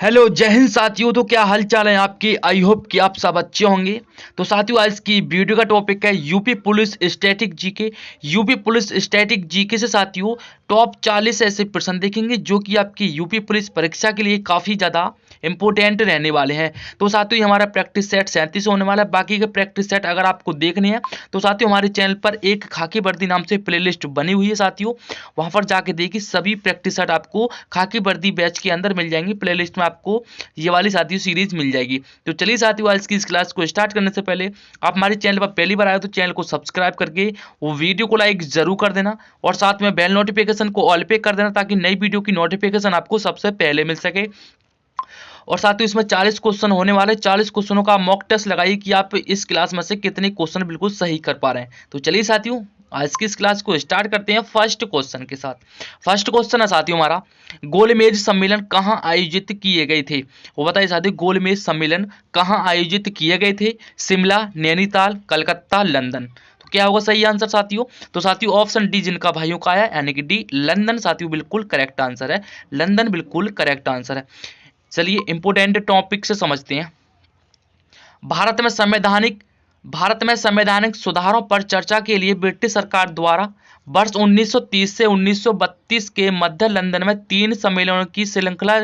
Hello जय हिंद साथियों। तो क्या हाल चाल है आपके। आई होप कि आप सब अच्छे होंगे। तो साथियों आज की वीडियो का टॉपिक है UP police static GK. UP police static GK से साथियों टॉप 40 ऐसे प्रश्न देखेंगे जो कि आपकी यूपी पुलिस परीक्षा के लिए काफ़ी ज़्यादा इंपॉर्टेंट रहने वाले हैं। तो साथियों ये हमारा प्रैक्टिस सेट 37 होने वाला है। बाकी के प्रैक्टिस सेट अगर आपको देखने हैं तो साथियों हमारे चैनल पर एक खाकी वर्दी नाम से प्लेलिस्ट बनी हुई है साथियों, वहां पर जाके देखिए सभी प्रैक्टिस सेट आपको खाकी वर्दी बैच के अंदर मिल जाएंगी। प्लेलिस्ट में आपको ये वाली साथियों सीरीज मिल जाएगी। तो चलिए साथियों आज की इस क्लास को स्टार्ट करने से पहले आप हमारे चैनल पर पहली बार आए तो चैनल को सब्सक्राइब करके वो वीडियो को लाइक जरूर कर देना और साथ में बेल नोटिफिकेशन को ऑल पे कर देना ताकि नई वीडियो की नोटिफिकेशन आपको सबसे पहले मिल सके। और साथ ही इसमें 40 क्वेश्चन होने वाले, 40 क्वेश्चनों का मॉक टेस्ट लगाइए कि आप इस क्लास में से कितने क्वेश्चन बिल्कुल सही कर पा रहे हैं। तो चलिए साथियों आज की इस क्लास को स्टार्ट करते हैं फर्स्ट क्वेश्चन के साथ। फर्स्ट क्वेश्चन है साथियों हमारा, गोलमेज सम्मेलन कहाँ आयोजित किए गए थे। वो बताइए साथियों गोलमेज सम्मेलन कहाँ आयोजित किए गए थे। शिमला, नैनीताल, कलकत्ता, लंदन। तो क्या होगा सही आंसर साथियों। तो साथियों ऑप्शन डी जिनका भाइयों का आया यानी कि डी लंदन साथियों बिल्कुल करेक्ट आंसर है। लंदन बिल्कुल करेक्ट आंसर है। चलिए इंपोर्टेंट टॉपिक से समझते हैं। भारत में संवैधानिक भारत में संवैधानिक सुधारों पर चर्चा के लिए ब्रिटिश सरकार द्वारा वर्ष 1930 से 1932 के मध्य लंदन में 3 सम्मेलनों की श्रृंखला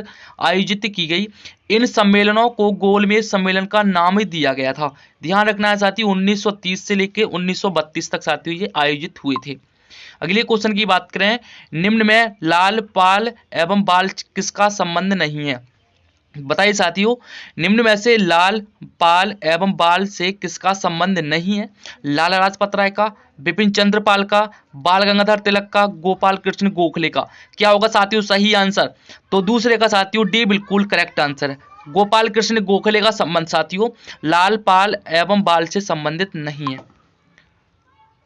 आयोजित की गई। इन सम्मेलनों को गोलमेज सम्मेलन का नाम ही दिया गया था। ध्यान रखना है साथियों 1930 से लेकर 1932 तक साथियों ये आयोजित हुए थे। अगले क्वेश्चन की बात करें, निम्न में लाल, पाल एवं बाल किसका संबंध नहीं है। बताइए साथियों निम्न में से लाल, पाल एवं बाल से किसका संबंध नहीं है। लाला लाजपत राय का, बिपिन चंद्र पाल का, बाल गंगाधर तिलक का, गोपाल कृष्ण गोखले का। क्या होगा साथियों सही आंसर। तो दूसरे का साथियों डी बिल्कुल करेक्ट आंसर है। गोपाल कृष्ण गोखले का संबंध साथियों लाल, पाल एवं बाल से संबंधित नहीं है।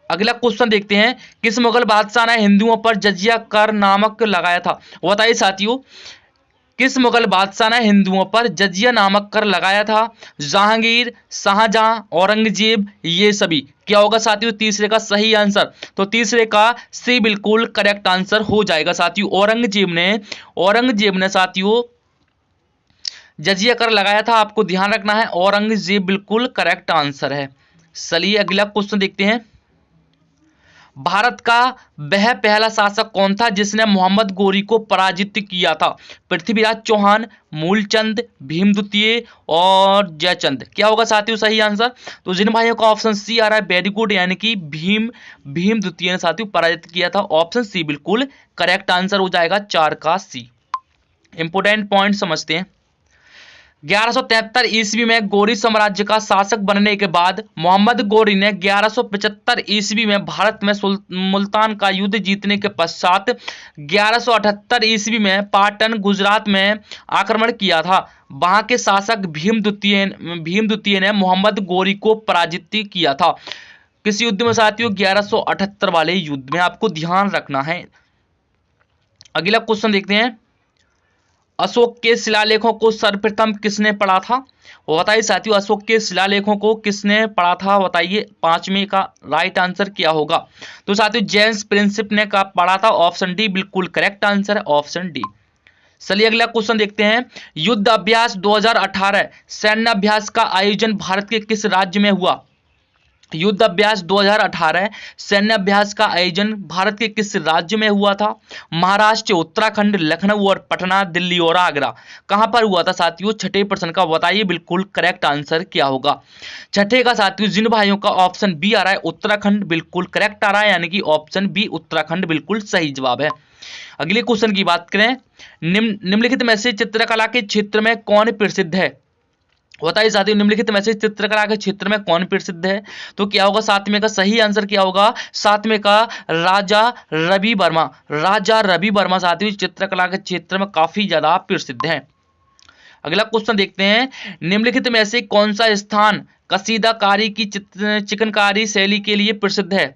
अगला क्वेश्चन देखते हैं, किस मुगल बादशाह ने हिंदुओं पर जजिया कर नामक लगाया था। बताइए साथियों किस मुगल बादशाह ने हिंदुओं पर जजिया नामक कर लगाया था। जहांगीर, शाहजहां, औरंगजेब, ये सभी। क्या होगा साथियों तीसरे का सही आंसर। तो तीसरे का सी बिल्कुल करेक्ट आंसर हो जाएगा साथियों। औरंगजेब ने साथियों जजिया कर लगाया था। आपको ध्यान रखना है औरंगजेब बिल्कुल करेक्ट आंसर है। चलिए अगला क्वेश्चन देखते हैं, भारत का वह पहला शासक कौन था जिसने मोहम्मद गोरी को पराजित किया था। पृथ्वीराज चौहान, मूलचंद, भीम द्वितीय और जयचंद। क्या होगा साथियों सही आंसर। तो जिन भाइयों का ऑप्शन सी आ रहा है वेरी गुड यानी कि भीम द्वितीय ने साथियों पराजित किया था। ऑप्शन सी बिल्कुल करेक्ट आंसर हो जाएगा 4 का सी। इंपोर्टेंट पॉइंट समझते हैं, 1173 ईस्वी में गौरी साम्राज्य का शासक बनने के बाद मोहम्मद गौरी ने 1175 ईस्वी में भारत में मुल्तान का युद्ध जीतने के पश्चात 1178 ईस्वी में पाटन गुजरात में आक्रमण किया था। वहां के शासक भीम द्वितीय ने मोहम्मद गौरी को पराजित किया था। किस युद्ध में साथियों 1178 वाले युद्ध में। आपको ध्यान रखना है। अगला क्वेश्चन देखते हैं, अशोक के शिलालेखों को सर्वप्रथम किसने पढ़ा था। वो बताइए साथियों अशोक के शिलालेखों को किसने पढ़ा था। बताइए 5वें का राइट आंसर क्या होगा। तो साथियों जेम्स प्रिंसिप ने का पढ़ा था। ऑप्शन डी बिल्कुल करेक्ट आंसर है। Option D. चलिए अगला क्वेश्चन देखते हैं, युद्ध अभ्यास 2018 सैन्य अभ्यास का आयोजन भारत के किस राज्य में हुआ। युद्ध अभ्यास 2018 सैन्य अभ्यास का आयोजन भारत के किस राज्य में हुआ था। महाराष्ट्र, उत्तराखंड, लखनऊ और पटना, दिल्ली और आगरा। कहां पर हुआ था साथियों। छठे प्रश्न का बताइए बिल्कुल करेक्ट आंसर क्या होगा। छठे का साथियों जिन भाइयों का ऑप्शन बी आ रहा है उत्तराखंड बिल्कुल करेक्ट आ रहा है यानी कि ऑप्शन बी उत्तराखंड बिल्कुल सही जवाब है। अगले क्वेश्चन की बात करें, निम्नलिखित में से चित्रकला के क्षेत्र में कौन प्रसिद्ध है। बताइए साथियों निम्नलिखित में से चित्रकला के क्षेत्र में कौन प्रसिद्ध है। तो क्या होगा 7वें का सही आंसर क्या होगा। 7वें का राजा रवि वर्मा। राजा रवि वर्मा साथियों चित्रकला के क्षेत्र में काफी ज्यादा प्रसिद्ध है। अगला क्वेश्चन देखते हैं, निम्नलिखित में से कौन सा स्थान कसीदाकारी की चिकनकारी शैली के लिए प्रसिद्ध है।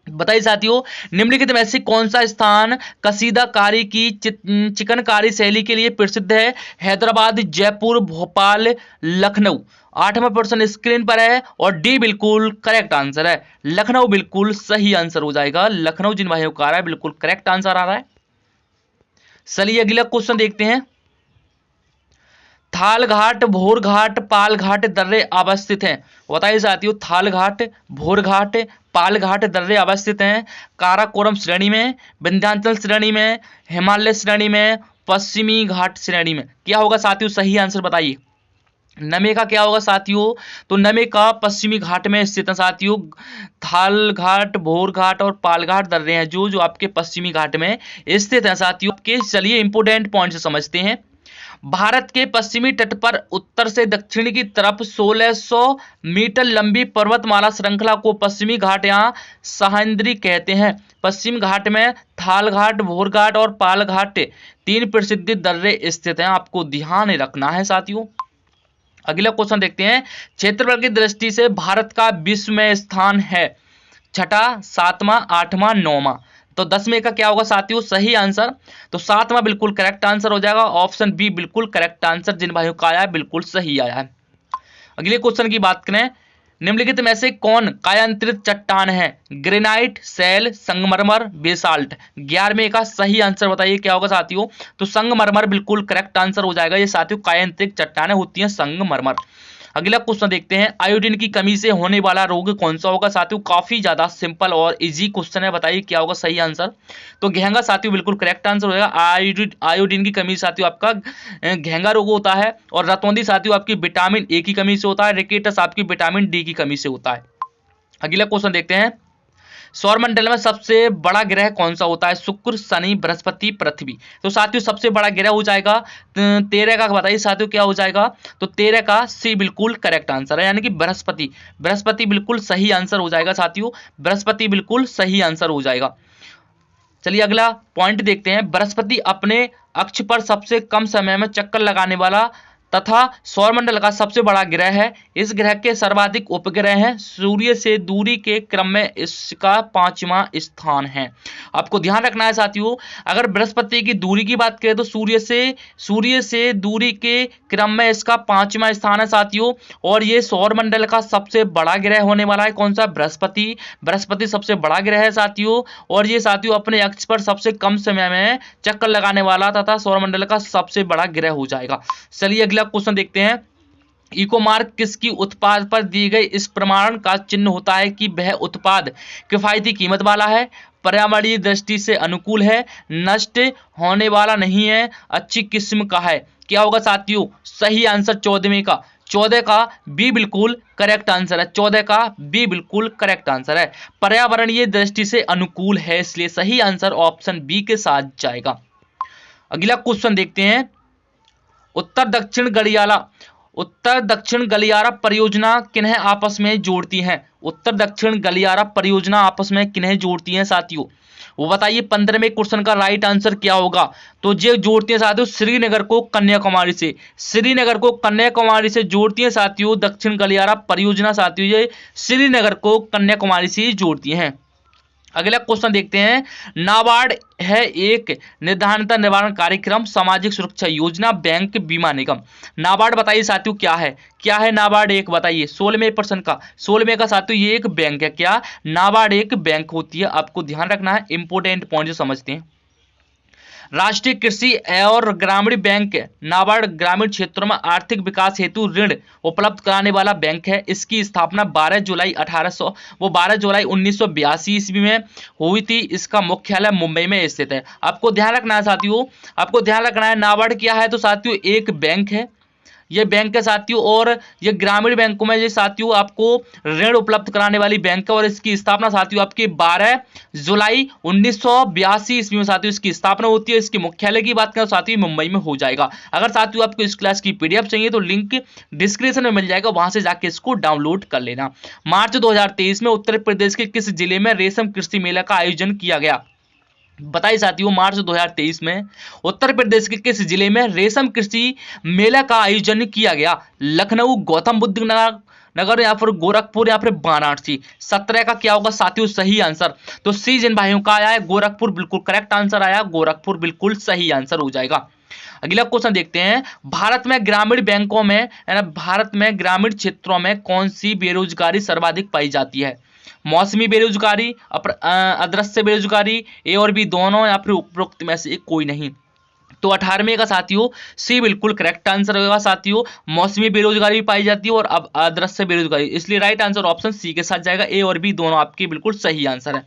बताइए साथियों निम्नलिखित में से कौन सा स्थान कसीदाकारी की चिकनकारी शैली के लिए प्रसिद्ध है। हैदराबाद, जयपुर, भोपाल, लखनऊ। 8वां प्रश्न स्क्रीन पर है और डी बिल्कुल करेक्ट आंसर है। लखनऊ बिल्कुल सही आंसर हो जाएगा। लखनऊ जिन भाइयों का आ रहा है बिल्कुल करेक्ट आंसर आ रहा है। चलिए अगला क्वेश्चन देखते हैं, थाल घाट, भोर घाट, पाल घाट दर्रे अवस्थित हैं? बताइए साथियों, थाल घाट, भोर घाट, पाल घाट दर्रे अवस्थित हैं काराकोरम श्रेणी में, विंध्याचल श्रेणी में, हिमालय श्रेणी में, पश्चिमी घाट श्रेणी में? क्या होगा साथियों सही आंसर बताइए। नमे का क्या होगा साथियों, तो नमे का पश्चिमी घाट में स्थित है साथियों। थाल घाट, भोर घाट और पाल घाट दर्रे हैं जो आपके पश्चिमी घाट में स्थित है साथियों के। चलिए इंपोर्टेंट पॉइंट से समझते हैं। भारत के पश्चिमी तट पर उत्तर से दक्षिण की तरफ 1600 मीटर लंबी पर्वतमाला श्रृंखला को पश्चिमी घाट या सह्याद्री कहते हैं। पश्चिम घाट में थाल घाट, भोर घाट और पाल घाट 3 प्रसिद्ध दर्रे स्थित हैं, आपको ध्यान रखना है साथियों। अगला क्वेश्चन देखते हैं। क्षेत्रफल की दृष्टि से भारत का विश्व में स्थान है? छठा, सातवां, आठवां, नौवां? तो 10वें का क्या होगा साथियों सही आंसर, तो 7वां बिल्कुल करेक्ट आंसर हो जाएगा। ऑप्शन बी बिल्कुल करेक्ट आंसर जिन भाइयों का आया है बिल्कुल सही आया है। अगले क्वेश्चन की बात करें। निम्नलिखित में से कौन कायांतरित चट्टान है? ग्रेनाइट, शैल, संगमरमर, बेसाल्ट? 11वें का सही आंसर बताइए क्या होगा साथियों, तो संगमरमर बिल्कुल करेक्ट आंसर हो जाएगा। ये साथियों कायांतरित चट्टानें होती हैं संगमरमर। अगला क्वेश्चन देखते हैं। आयोडीन की कमी से होने वाला रोग कौन सा होगा साथियों? काफी ज्यादा सिंपल और इजी क्वेश्चन है, बताइए क्या होगा सही आंसर। तो घेंगा साथियों बिल्कुल करेक्ट आंसर हो जाएगा। आयोडीन की कमी साथियों आपका घेंगा रोग होता है, और रतौंधी साथियों आपकी विटामिन ए की कमी से होता है, रिकेटस आपकी विटामिन डी की कमी से होता है। अगला क्वेश्चन देखते हैं। सौरमंडल में सबसे बड़ा ग्रह कौन सा होता है? शुक्र, शनि, बृहस्पति, पृथ्वी? तो साथियों सबसे बड़ा ग्रह हो जाएगा 13 का, बताइए साथियों क्या हो जाएगा, तो 13 का सी बिल्कुल करेक्ट आंसर है, यानी कि बृहस्पति। बृहस्पति बिल्कुल सही आंसर हो जाएगा साथियों, बृहस्पति बिल्कुल सही आंसर हो जाएगा। चलिए अगला पॉइंट देखते हैं। बृहस्पति अपने अक्ष पर सबसे कम समय में चक्कर लगाने वाला तथा सौरमंडल का सबसे बड़ा ग्रह है। इस ग्रह के सर्वाधिक उपग्रह हैं। सूर्य से दूरी के क्रम में इसका 5वां स्थान है। आपको ध्यान रखना है साथियों, अगर बृहस्पति की दूरी की बात करें तो सूर्य से दूरी के क्रम में इसका 5वां स्थान है साथियों। और ये सौरमंडल का सबसे बड़ा ग्रह होने वाला है। कौन सा? बृहस्पति। बृहस्पति सबसे बड़ा ग्रह है साथियों, और ये साथियों अपने अक्ष पर सबसे कम समय में चक्कर लगाने वाला तथा सौरमंडल का सबसे बड़ा ग्रह हो जाएगा। चलिए अगला क्वेश्चन देखते हैं। इको मार्क किसकी उत्पाद पर दी गई इस प्रमाण का चिन्ह होता है कि वह उत्पाद किफायती कीमत वाला है, पर्यावरणीय दृष्टि से अनुकूल है, नष्ट होने वाला नहीं है, अच्छी किस्म का है? क्या होगा साथियों सही आंसर 14वें का? 14 का बी बिल्कुल करेक्ट आंसर है। 14 का बी बिल्कुल करेक्ट आंसर है, पर्यावरणीय दृष्टि से अनुकूल है, इसलिए सही आंसर ऑप्शन बी के साथ जाएगा। अगला क्वेश्चन देखते हैं। उत्तर दक्षिण गलियारा परियोजना किन्हें आपस में जोड़ती है? उत्तर दक्षिण गलियारा परियोजना आपस में किन्हें जोड़ती है साथियों, वो बताइए। 15वें क्वेश्चन का राइट आंसर क्या होगा? तो ये जोड़ती है साथियों श्रीनगर को कन्याकुमारी से। श्रीनगर को कन्याकुमारी से जोड़ती है साथियों दक्षिण गलियारा परियोजना साथियों, ये श्रीनगर को कन्याकुमारी से जोड़ती है। अगला क्वेश्चन देखते हैं। नाबार्ड है एक निर्धनता निवारण कार्यक्रम, सामाजिक सुरक्षा योजना, बैंक, बीमा निगम? नाबार्ड बताइए साथियों क्या है नाबार्ड एक बताइए। 16वें प्रश्न का 16वें का साथियों ये एक बैंक है। क्या? नाबार्ड एक बैंक होती है, आपको ध्यान रखना है। इंपोर्टेंट पॉइंट जो समझते हैं। राष्ट्रीय कृषि और ग्रामीण बैंक नाबार्ड ग्रामीण क्षेत्रों में आर्थिक विकास हेतु ऋण उपलब्ध कराने वाला बैंक है। इसकी स्थापना 12 जुलाई 1982 ईस्वी में हुई थी। इसका मुख्यालय मुंबई में स्थित है। आपको ध्यान रखना है साथियों, आपको ध्यान रखना है नाबार्ड क्या है, तो साथियों एक बैंक है, ये बैंक है साथियों, और ये ग्रामीण बैंकों में ये साथियों आपको ऋण उपलब्ध कराने वाली बैंक है। और इसकी स्थापना साथियों आपकी 12 जुलाई 1982 ईस्वी में साथियों इसकी स्थापना होती है। इसके मुख्यालय की बात करें साथियों मुंबई में हो जाएगा। अगर साथियों आपको इस क्लास की पीडीएफ चाहिए तो लिंक डिस्क्रिप्शन में मिल जाएगा, वहां से जाके इसको डाउनलोड कर लेना। मार्च 2023 में उत्तर प्रदेश के किस जिले में रेशम कृषि मेला का आयोजन किया गया? बताइए साथियों मार्च 2023 में उत्तर प्रदेश के किस जिले में रेशम कृषि मेला का आयोजन किया गया? लखनऊ, गौतम बुद्ध नगर या फिर गोरखपुर या फिर वाराणसी? 17 का क्या होगा साथियों सही आंसर? तो सी जिन भाइयों का आया है गोरखपुर बिल्कुल करेक्ट आंसर आया, गोरखपुर बिल्कुल सही आंसर हो जाएगा। अगला क्वेश्चन देखते हैं। भारत में ग्रामीण बैंकों में भारत में ग्रामीण क्षेत्रों में कौन सी बेरोजगारी सर्वाधिक पाई जाती है? मौसमी बेरोजगारी, अदृश्य बेरोजगारी, ए और बी दोनों, या फिर उपरोक्त में से कोई नहीं? तो 18वें का साथियों सी बिल्कुल करेक्ट आंसर होगा साथियों। मौसमी बेरोजगारी भी पाई जाती है और अब अदृश्य बेरोजगारी, इसलिए राइट आंसर ऑप्शन सी के साथ जाएगा। ए और बी दोनों आपके बिल्कुल सही आंसर है।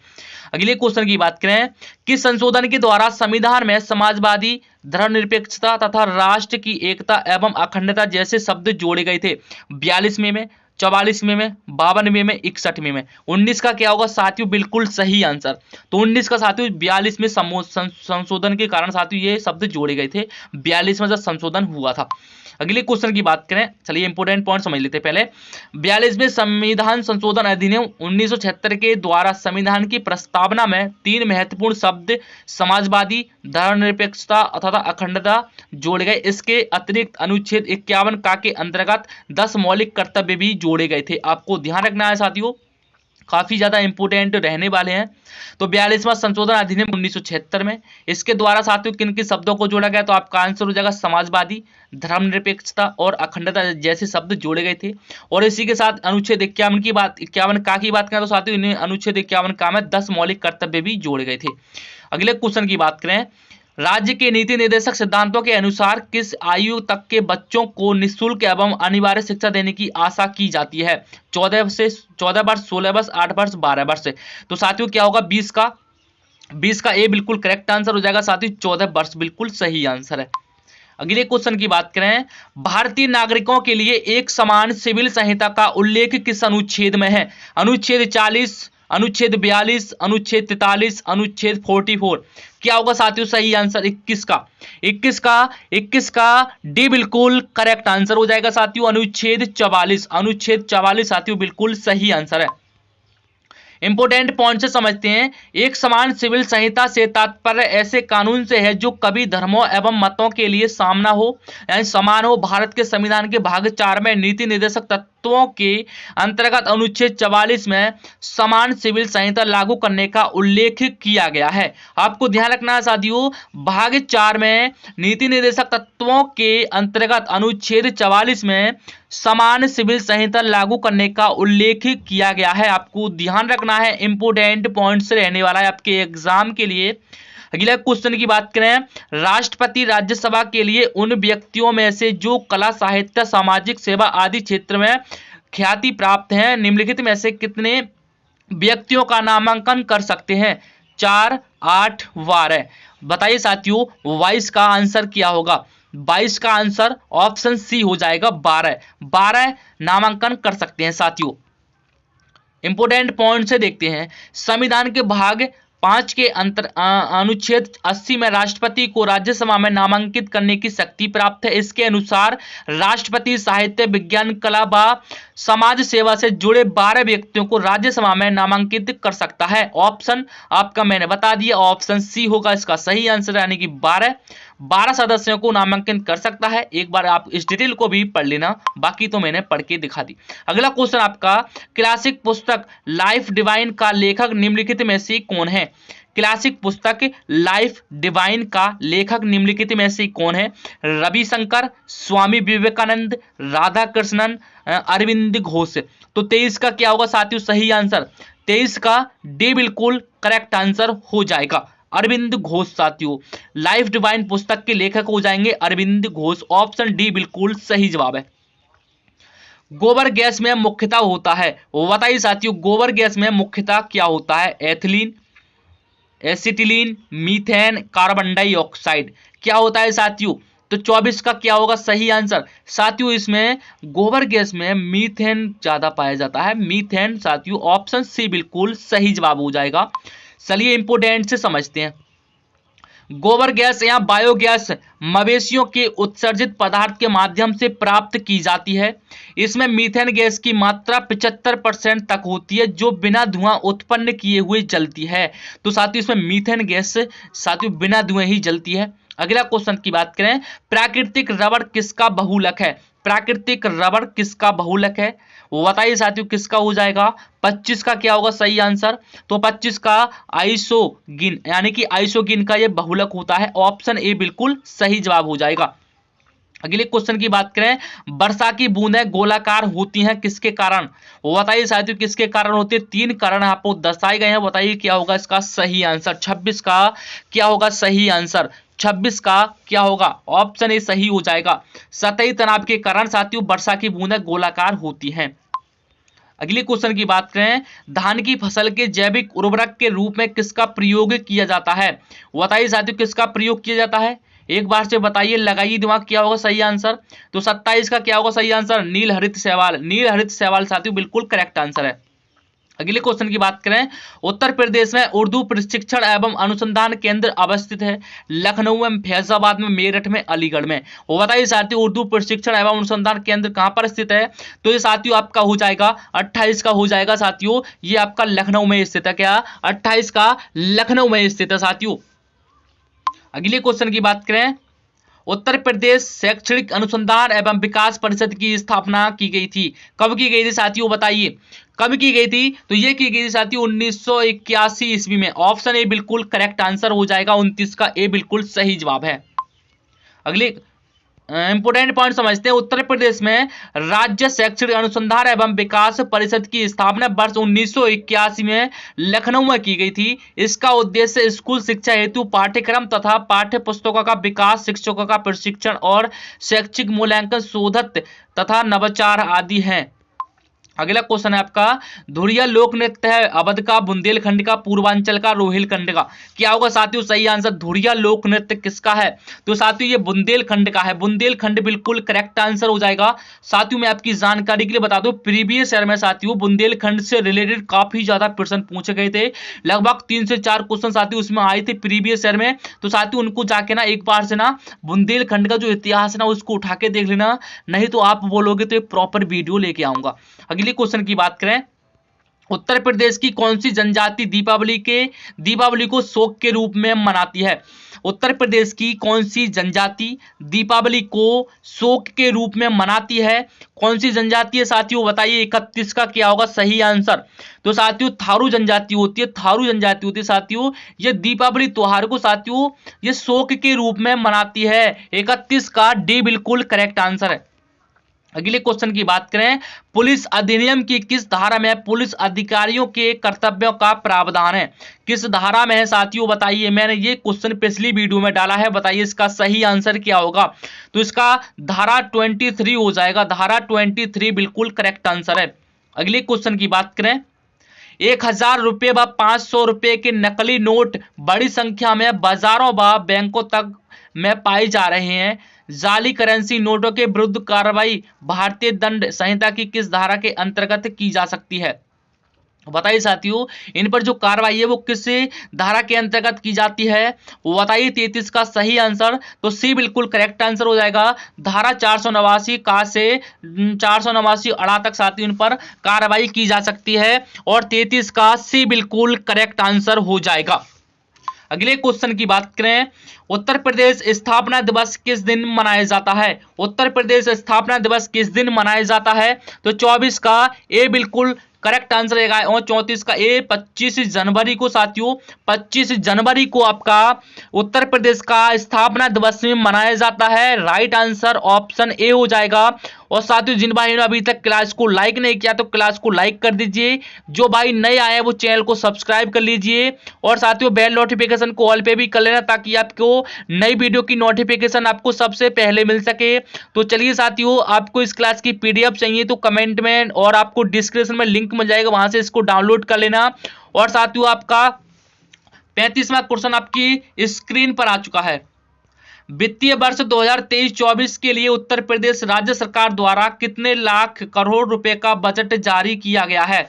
अगले क्वेश्चन की बात करें, किस संशोधन के द्वारा संविधान में समाजवादी, धर्मनिरपेक्षता तथा राष्ट्र की एकता एवं अखंडता जैसे शब्द जोड़े गए थे? 42वें में, 44वें में, 52वें में, 61वें में। 19 का क्या होगा साथियों बिल्कुल सही आंसर। तो 19 का साथियों 42 में संशोधन के कारण साथियों ये शब्द जोड़े गए थे, 42 में जब संशोधन हुआ था। अगले क्वेश्चन की बात करें, चलिए इंपोर्टेंट पॉइंट समझ लेते हैं पहले। 42वें संविधान संशोधन अधिनियम 1976 के द्वारा संविधान की प्रस्तावना में 3 महत्वपूर्ण शब्द समाजवादी, धर्मनिरपेक्षता तथा अखंडता जोड़े गए। इसके अतिरिक्त अनुच्छेद 51 का के अंतर्गत 10 मौलिक कर्तव्य भी जोड़े गए थे। आपको ध्यान रखना है साथियों, काफी ज्यादा इंपोर्टेंट रहने वाले हैं। तो 42वां संशोधन अधिनियम 1976 में इसके द्वारा साथियों किन किन शब्दों को जोड़ा गया? तो आपका आंसर हो जाएगा समाजवादी, धर्मनिरपेक्षता और अखंडता जैसे शब्द जोड़े गए थे। और इसी के साथ अनुच्छेद 51 की बात, 51 का की बात करें तो साथियों इन्हें अनुच्छेद 51 का में 10 मौलिक कर्तव्य भी जोड़े गए थे। अगले क्वेश्चन की बात करें, राज्य के नीति निर्देशक सिद्धांतों के अनुसार किस आयु तक के बच्चों को निःशुल्क एवं अनिवार्य शिक्षा देने की आशा की जाती है? 14 वर्ष, 16 वर्ष, 8 वर्ष, 12 वर्ष। तो साथियों क्या होगा 20 का ए बिल्कुल करेक्ट आंसर हो जाएगा साथियों, 14 वर्ष बिल्कुल सही आंसर है। अगले क्वेश्चन की बात करें, भारतीय नागरिकों के लिए एक समान सिविल संहिता का उल्लेख किस अनुच्छेद में है? अनुच्छेद 40, अनुच्छेद 42, अनुच्छेद 43, अनुच्छेद 44। क्या होगा साथियों सही आंसर? 21 का डी बिल्कुल करेक्ट आंसर हो जाएगा साथियों, अनुच्छेद 44। अनुच्छेद 44 साथियों बिल्कुल सही आंसर है। इंपोर्टेंट पॉइंट से समझते हैं, एक समान सिविल संहिता से तात्पर्य ऐसे कानून से है जो कभी धर्मों एवं मतों के लिए सामना हो यानी समान हो। भारत के संविधान के भाग 4 में नीति निर्देशक तत्वों के अंतर्गत अनुच्छेद 44 में समान सिविल संहिता लागू करने का उल्लेख किया गया है। आपको ध्यान रखना है साथियों, भाग 4 में नीति निर्देशक तत्वों के अंतर्गत अनुच्छेद 44 में समान सिविल संहिता लागू करने का उल्लेख किया गया है। आपको ध्यान रखना है, इंपोर्टेंट पॉइंट्स रहने वाला है आपके एग्जाम के लिए। अगला क्वेश्चन की बात करें, राष्ट्रपति राज्यसभा के लिए उन व्यक्तियों में से जो कला, साहित्य, सामाजिक सेवा आदि क्षेत्र में ख्याति प्राप्त हैं निम्नलिखित में से कितने व्यक्तियों का नामांकन कर सकते हैं? 4, 8, 12। बताइए साथियों 22 का आंसर क्या होगा? 22 का आंसर ऑप्शन सी हो जाएगा, 12 नामांकन कर सकते हैं साथियों। इंपोर्टेंट पॉइंट से देखते हैं, संविधान के भाग 5 के अनुच्छेद 80 में राष्ट्रपति को राज्यसभा में नामांकित करने की शक्ति प्राप्त है। इसके अनुसार राष्ट्रपति साहित्य, विज्ञान, कला व समाज सेवा से जुड़े 12 व्यक्तियों को राज्यसभा में नामांकित कर सकता है। ऑप्शन आपका मैंने बता दिया, ऑप्शन सी होगा इसका सही आंसर, यानी कि 12 सदस्यों को नामांकन कर सकता है। एक बार आप इस डिटेल को भी पढ़ लेना, बाकी तो मैंने पढ़ के दिखा दी। अगला क्वेश्चन आपका, क्लासिक पुस्तक लाइफ डिवाइन का लेखक निम्नलिखित में से कौन है? क्लासिक पुस्तक लाइफ डिवाइन का लेखक निम्नलिखित में से कौन है? रविशंकर, स्वामी विवेकानंद, राधा कृष्णन, अरविंद घोष। तो 23 का क्या होगा साथियों सही आंसर? 23 का डी बिल्कुल करेक्ट आंसर हो जाएगा, अरविंद घोष। साथियों लाइफ डिवाइन पुस्तक के लेखक हो जाएंगे अरविंद घोष, ऑप्शन डी बिल्कुल सही जवाब है। गोबर गैस में मुख्यतः होता है, वो बताइए साथियों गोबर गैस में मुख्यतः क्या होता है? Ethylene, acetylene, methane, carbon dioxide. क्या होता है साथियों? तो 24 का क्या होगा सही आंसर? साथियों इसमें गोबर गैस में मीथेन ज्यादा पाया जाता है, मीथेन साथियों, ऑप्शन सी बिल्कुल सही जवाब हो जाएगा। चलिए इंपोर्टेंट से समझते हैं, गोबर गैस या बायोगैस मवेशियों के उत्सर्जित पदार्थ के माध्यम से प्राप्त की जाती है। इसमें मीथेन गैस की मात्रा 75% तक होती है जो बिना धुआं उत्पन्न किए हुए जलती है। तो साथियों इसमें मीथेन गैस साथियों बिना धुएं ही जलती है। अगला क्वेश्चन की बात करें, प्राकृतिक रबड़ किसका बहुलक है? प्राकृतिक रबड़ किसका बहुलक है? वो बताइए साथियों किसका हो जाएगा? 25 का क्या होगा सही आंसर? तो 25 का आइसोगिन यानी कि आइसोगिन का ये बहुलक होता है, ऑप्शन ए बिल्कुल सही जवाब हो जाएगा। अगले क्वेश्चन की बात करें, वर्षा की बूंदें गोलाकार होती हैं किसके कारण? वो बताइए साथियों किसके कारण होती है? 3 कारण आपको दर्शाए गए हैं, बताइए क्या होगा इसका सही आंसर? 26 का क्या होगा सही आंसर? 26 का क्या होगा? ऑप्शन ए सही हो जाएगा। सतही तनाव के कारण साथियों वर्षा की बूंदें गोलाकार होती हैं। अगले क्वेश्चन की बात करें, धान की फसल के जैविक उर्वरक के रूप में किसका प्रयोग किया जाता है? बताइए साथियों, किसका प्रयोग किया जाता है? एक बार से बताइए, लगाइए दिमाग, क्या होगा सही आंसर? तो 27 का क्या होगा सही आंसर? नील हरित शैवाल। नील हरित शैवाल साथियों बिल्कुल करेक्ट आंसर है। अगले क्वेश्चन की बात करें, उत्तर प्रदेश में उर्दू प्रशिक्षण एवं अनुसंधान केंद्र अवस्थित है? लखनऊ में, फैजाबाद में, मेरठ में, अलीगढ़ में? वो बताइए साथियों, उर्दू प्रशिक्षण एवं अनुसंधान केंद्र कहां पर स्थित है? तो ये साथियों आपका हो जाएगा 28 का हो जाएगा साथियों, ये आपका लखनऊ में स्थित है। क्या? 28 का लखनऊ में स्थित है साथियों। अगले क्वेश्चन की बात करें, उत्तर प्रदेश शैक्षणिक अनुसंधान एवं विकास परिषद की स्थापना की गई थी? कब की गई थी साथियों, बताइए कब की गई थी? तो ये की गई थी साथियों 1981 ईस्वी में। ऑप्शन ए बिल्कुल करेक्ट आंसर हो जाएगा, 29 का ए बिल्कुल सही जवाब है। अगले इंपोर्टेंट पॉइंट समझते हैं, उत्तर प्रदेश में राज्य शैक्षणिक अनुसंधान एवं विकास परिषद की स्थापना वर्ष 1981 में लखनऊ में की गई थी। इसका उद्देश्य स्कूल शिक्षा हेतु पाठ्यक्रम तथा पाठ्य पुस्तकों का विकास, शिक्षकों का प्रशिक्षण और शैक्षिक मूल्यांकन, शोधत तथा नवाचार आदि है। अगला क्वेश्चन है आपका, धुरिया लोक नृत्य है अवध का, बुंदेलखंड का, पूर्वांचल का, रोहिलखंड का? क्या होगा साथियों सही आंसर? धुरिया लोक नृत्य किसका है? तो साथियों ये बुंदेलखंड का है। बुंदेलखंड बिल्कुल करेक्ट आंसर हो जाएगा। साथियों मैं आपकी जानकारी के लिए बता दूं, प्रीवियस ईयर में साथियों बुंदेलखंड से रिलेटेड काफी ज्यादा प्रश्न पूछे गए थे। लगभग 3 से 4 क्वेश्चन साथियों उसमें आए थे प्रीवियस ईयर में। तो साथियों उनको जाके ना एक बार से ना बुंदेलखंड का जो इतिहास है ना उसको उठा के देख लेना, नहीं तो आप बोलोगे तो एक प्रॉपर वीडियो लेके आऊंगा। अगले क्वेश्चन की बात करें, उत्तर प्रदेश की कौन सी जनजाति दीपावली को शोक के रूप में मनाती है? उत्तर प्रदेश की कौन सी जनजाति दीपावली को शोक के रूप में मनाती है? कौन सी जनजाति है साथियों बताइए, 31 का क्या होगा सही आंसर? तो साथियों थारू जनजाति होती है, थारू जनजाति होती है साथियों। ये दीपावली त्योहार को साथियों ये शोक के रूप में मनाती है। 31 का डी बिल्कुल करेक्ट आंसर है। अगले क्वेश्चन की बात करें, पुलिस अधिनियम की किस धारा में पुलिस अधिकारियों के कर्तव्यों का प्रावधान है? किस धारा में है साथियों बताइए? मैंने ये क्वेश्चन पिछली वीडियो में डाला है, बताइए इसका सही आंसर क्या होगा? तो इसका धारा 23 हो जाएगा। धारा 23 बिल्कुल करेक्ट आंसर है। अगले क्वेश्चन की बात करें, 1000 रुपये व 500 रुपये के नकली नोट बड़ी संख्या में बाजारों व बैंकों तक में पाए जा रहे हैं। जाली करेंसी नोटों के विरुद्ध कार्रवाई भारतीय दंड संहिता की किस धारा के अंतर्गत की जा सकती है? बताइए साथियों इन पर जो कार्रवाई है वो किस धारा के अंतर्गत की जाती है? वो बताइए 33 का सही आंसर। तो सी बिल्कुल करेक्ट आंसर हो जाएगा। धारा 489 का से 489 अड़ा तक साथियों इन पर कार्रवाई की जा सकती है और 33 का सी बिल्कुल करेक्ट आंसर हो जाएगा। अगले क्वेश्चन की बात करें, उत्तर प्रदेश स्थापना दिवस किस दिन मनाया जाता है? उत्तर प्रदेश स्थापना दिवस किस दिन मनाया जाता है? तो 24 का ए बिल्कुल करेक्ट आंसर रहेगा और 34 का ए 25 जनवरी को साथियों 25 जनवरी को आपका उत्तर प्रदेश का स्थापना दिवस में मनाया जाता है। राइट आंसर ऑप्शन ए हो जाएगा। और साथियों जिन भाइयों ने अभी तक क्लास को लाइक नहीं किया तो क्लास को लाइक कर दीजिए, जो भाई नए आए वो चैनल को सब्सक्राइब कर लीजिए और साथियों बेल नोटिफिकेशन को ऑल पे भी कर लेना ताकि आपको नई वीडियो की नोटिफिकेशन आपको सबसे पहले मिल सके। तो चलिए साथियों आपको इस क्लास की पीडीएफ चाहिए तो कमेंट में और आपको डिस्क्रिप्शन में लिंक मिल जाएगा, वहां से इसको डाउनलोड कर लेना। और साथियों आपका 35वां क्वेश्चन आपकी स्क्रीन पर आ चुका है। वित्तीय वर्ष 2023-24 के लिए उत्तर प्रदेश राज्य सरकार द्वारा कितने लाख करोड़ रुपए का बजट जारी किया गया है?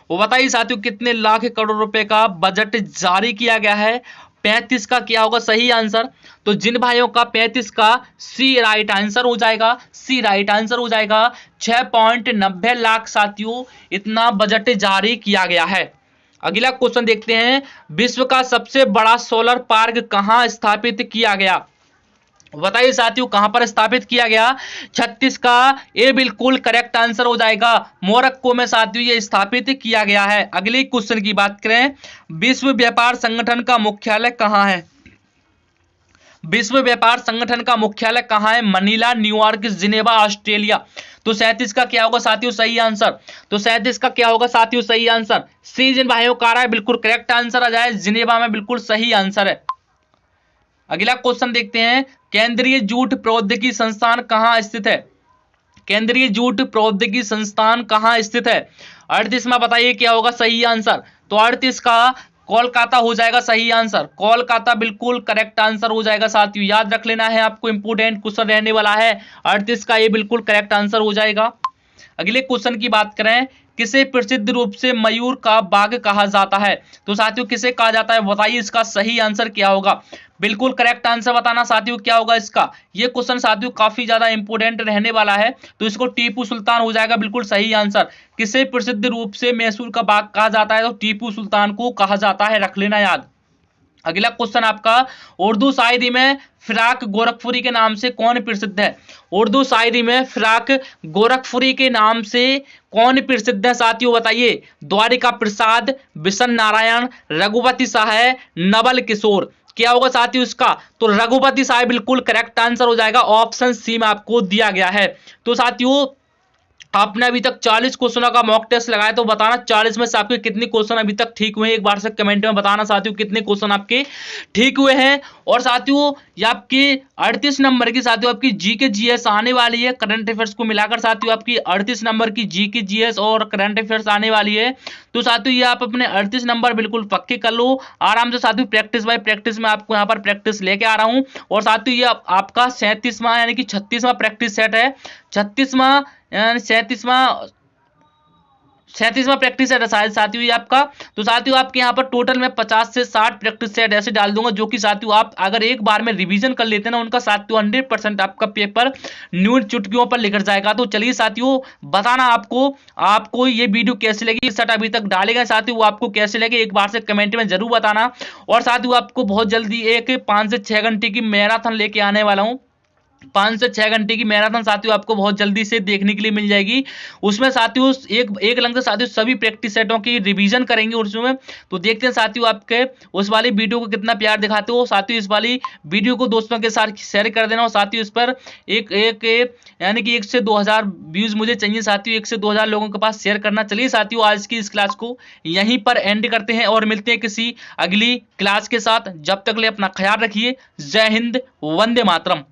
वो बताइए साथियों कितने लाख करोड़ रुपए का बजट जारी किया गया है? 35 का क्या होगा सही आंसर? तो जिन भाइयों का 35 का सी राइट आंसर हो जाएगा, सी राइट आंसर हो जाएगा। 6.90 लाख साथियों इतना बजट जारी किया गया है। अगला क्वेश्चन देखते हैं, विश्व का सबसे बड़ा सोलर पार्क कहां स्थापित किया गया? बताइए साथियों कहां पर स्थापित किया गया? 36 का ए बिल्कुल करेक्ट आंसर हो जाएगा। मोरक्को में साथियों ये स्थापित किया गया है। अगले क्वेश्चन की बात करें, विश्व व्यापार संगठन का मुख्यालय कहां है? विश्व व्यापार संगठन का मुख्यालय कहां है? Manila, New York, Geneva, Australia? तो 37 का क्या होगा साथियों सही आंसर? तो 37 का क्या होगा साथियों सही आंसर? सी जिन भाइयों का आ रहा है बिल्कुल करेक्ट आंसर आ जाए, जिनेवा में बिल्कुल सही आंसर है। अगला क्वेश्चन देखते हैं, केंद्रीय जूट प्रौद्योगिकी संस्थान कहाँ स्थित है? केंद्रीय जूट प्रौद्योगिकी संस्थान कहाँ स्थित है? 38वां बताइए क्या होगा सही आंसर? तो 38 का कोलकाता हो जाएगा सही आंसर। कोलकाता बिल्कुल करेक्ट आंसर हो जाएगा साथियों, याद रख लेना है आपको, इंपोर्टेंट क्वेश्चन रहने वाला है। 38 का ये बिल्कुल करेक्ट आंसर हो जाएगा। अगले क्वेश्चन की बात करें, किसे प्रसिद्ध रूप से मयूर का बाग कहा जाता है? तो साथियों किसे कहा जाता है बताइए, इसका सही आंसर क्या होगा? बिल्कुल करेक्ट आंसर बताना साथियों क्या होगा इसका। ये क्वेश्चन साथियों काफी ज्यादा इंपोर्टेंट रहने वाला है, तो इसको टीपू सुल्तान हो जाएगा बिल्कुल सही आंसर। किसे प्रसिद्ध रूप से मैसूर का बाग कहा जाता है? तो टीपू सुल्तान को कहा जाता है, रख लेना याद। अगला क्वेश्चन आपका, उर्दू शायरी में फिराक गोरखपुरी के नाम से कौन प्रसिद्ध है? उर्दू शायरी में फिराक गोरखपुरी के नाम से कौन प्रसिद्ध है साथियों बताइए? द्वारिका प्रसाद, बिशन नारायण, रघुपति शाह, नवल किशोर। क्या होगा साथियों इसका? तो रघुपति शाह बिल्कुल करेक्ट आंसर हो जाएगा, ऑप्शन सी में आपको दिया गया है। तो साथियों आपने अभी तक 40 क्वेश्चनों का मॉक टेस्ट लगाया, तो बताना 40 में से आपके कितने क्वेश्चन अभी तक ठीक हुए हैं, एक बार से कमेंट में बताना साथियों कितने क्वेश्चन आपके ठीक हुए हैं। और साथियों ये आपकी 38 नंबर की साथियों आपकी जी के जीएस आने वाली है, करंट अफेयर्स को मिलाकर साथियों आपकी 38 नंबर की जी के जीएस और करंट अफेयर्स आने वाली है। तो साथियों ये आप अपने 38 नंबर बिल्कुल पक्के कर लो आराम से साथियों, प्रैक्टिस बाय प्रैक्टिस में आपको यहाँ पर प्रैक्टिस लेके आ रहा हूँ। और साथियों ये आपका 37वां यानी कि 36वां प्रैक्टिस सेट है, 36वां 37वां प्रैक्टिस सेट है शायद साथियों ये आपका। तो साथियों आपके यहाँ पर टोटल में 50 से 60 प्रैक्टिस सेट ऐसे डाल दूंगा, जो कि साथियों आप अगर एक बार में रिवीजन कर लेते हैं ना उनका साथियों 100% आपका पेपर न्यूज चुटकियों पर लिख जाएगा। तो चलिए साथियों बताना आपको ये वीडियो कैसे लगी, सेट अभी तक डाले गए साथियों वो आपको कैसे लगे एक बार से कमेंट में जरूर बताना। और साथियों आपको बहुत जल्दी एक 5 से 6 घंटे की मैराथन लेके आने वाला हूँ, 5 से 6 घंटे की मैराथन साथियों आपको बहुत जल्दी से देखने के लिए मिल जाएगी। उसमें साथियों एक लंग से साथियों सभी प्रैक्टिस सेटों की रिवीजन करेंगे उसमें। तो देखते हैं साथियों आपके उस वाली वीडियो को कितना प्यार दिखाते हो साथियों। इस वाली वीडियो को दोस्तों के साथ शेयर कर देना, और साथियों इस पर एक यानी कि 1 से 2000 व्यूज मुझे चाहिए साथियों, 1 से 2000 लोगों के पास शेयर करना। चलिए साथियों आज की इस क्लास को यहीं पर एंड करते हैं और मिलते हैं किसी अगली क्लास के साथ। जब तक ले अपना ख्याल रखिए। जय हिंद, वंदे मातरम।